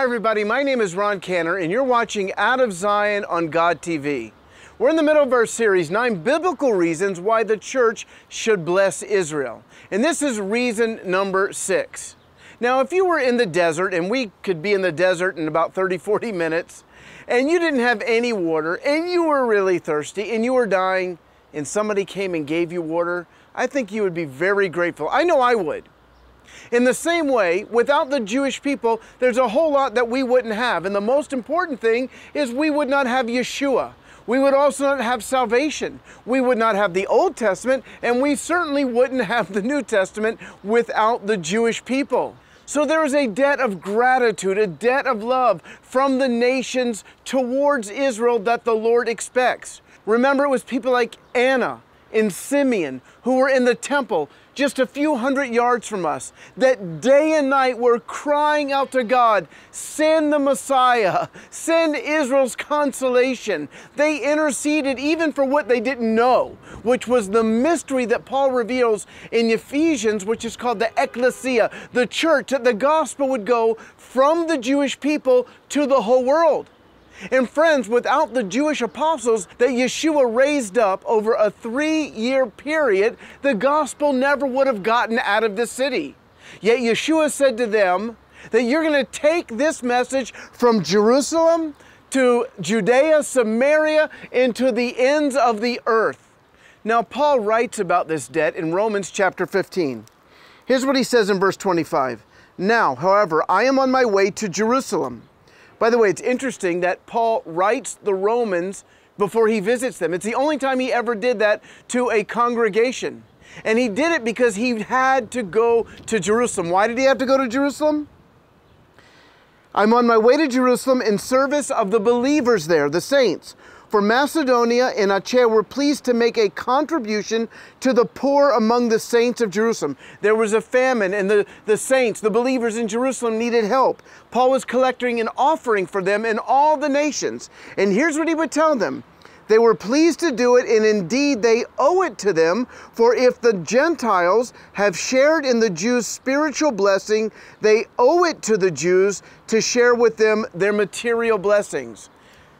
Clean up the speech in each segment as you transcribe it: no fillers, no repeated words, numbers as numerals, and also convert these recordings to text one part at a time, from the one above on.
everybody, my name is Ron Canner and you're watching Out of Zion on God TV. We're in the middle of our series, 9 Biblical Reasons Why the Church Should Bless Israel. And this is reason number 6. Now, if you were in the desert, and we could be in the desert in about 30-40 minutes, and you didn't have any water, and you were really thirsty, and you were dying, and somebody came and gave you water, I think you would be very grateful. I know I would. In the same way, without the Jewish people, there's a whole lot that we wouldn't have. And the most important thing is we would not have Yeshua. We would also not have salvation. We would not have the Old Testament, and we certainly wouldn't have the New Testament without the Jewish people. So there is a debt of gratitude, a debt of love from the nations towards Israel that the Lord expects. Remember, it was people like Anna and Simeon who were in the temple just a few hundred yards from us, that day and night were crying out to God, send the Messiah, send Israel's consolation. They interceded even for what they didn't know, which was the mystery that Paul reveals in Ephesians, which is called the ecclesia, the church, that the gospel would go from the Jewish people to the whole world. And friends, without the Jewish apostles that Yeshua raised up over a 3-year period, the gospel never would have gotten out of the city. Yet Yeshua said to them that you're going to take this message from Jerusalem to Judea, Samaria, and to the ends of the earth. Now, Paul writes about this debt in Romans chapter 15. Here's what he says in verse 25. Now, however, I am on my way to Jerusalem. By the way, it's interesting that Paul writes the Romans before he visits them. It's the only time he ever did that to a congregation. And he did it because he had to go to Jerusalem. Why did he have to go to Jerusalem? I'm on my way to Jerusalem in service of the believers there, the saints. For Macedonia and Achaia were pleased to make a contribution to the poor among the saints of Jerusalem. There was a famine and the saints, the believers in Jerusalem, needed help. Paul was collecting an offering for them in all the nations. And here's what he would tell them. They were pleased to do it, and indeed they owe it to them, for if the Gentiles have shared in the Jews' spiritual blessing, they owe it to the Jews to share with them their material blessings.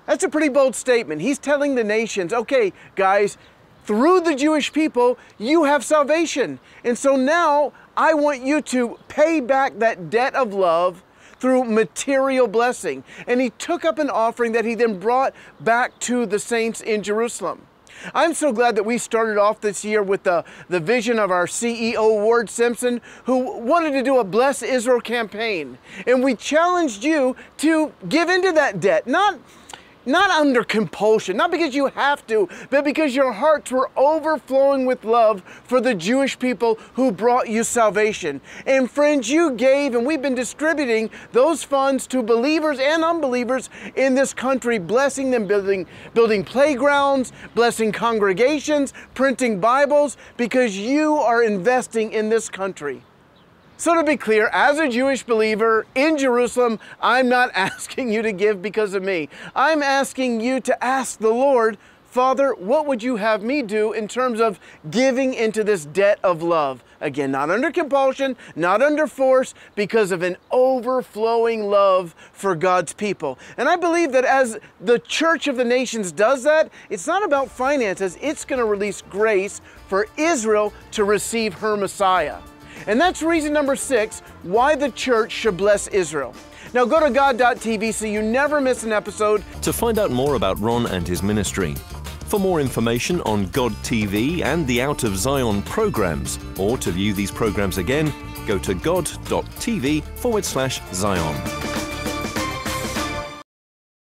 That's a pretty bold statement. He's telling the nations, okay, guys, through the Jewish people, you have salvation. And so now I want you to pay back that debt of love through material blessing. And he took up an offering that he then brought back to the saints in Jerusalem. I'm so glad that we started off this year with the vision of our CEO, Ward Simpson, who wanted to do a Bless Israel campaign. And we challenged you to give into that debt, not under compulsion, not because you have to, but because your hearts were overflowing with love for the Jewish people who brought you salvation. And friends, you gave, and we've been distributing those funds to believers and unbelievers in this country, blessing them, building playgrounds, blessing congregations, printing Bibles, because you are investing in this country. So to be clear, as a Jewish believer in Jerusalem, I'm not asking you to give because of me. I'm asking you to ask the Lord, Father, what would you have me do in terms of giving into this debt of love? Again, not under compulsion, not under force, because of an overflowing love for God's people. And I believe that as the Church of the Nations does that, it's not about finances, it's going to release grace for Israel to receive her Messiah. And that's reason number 6, why the church should bless Israel. Now go to God.tv so you never miss an episode. To find out more about Ron and his ministry, for more information on God TV and the Out of Zion programs, or to view these programs again, go to god.tv/Zion.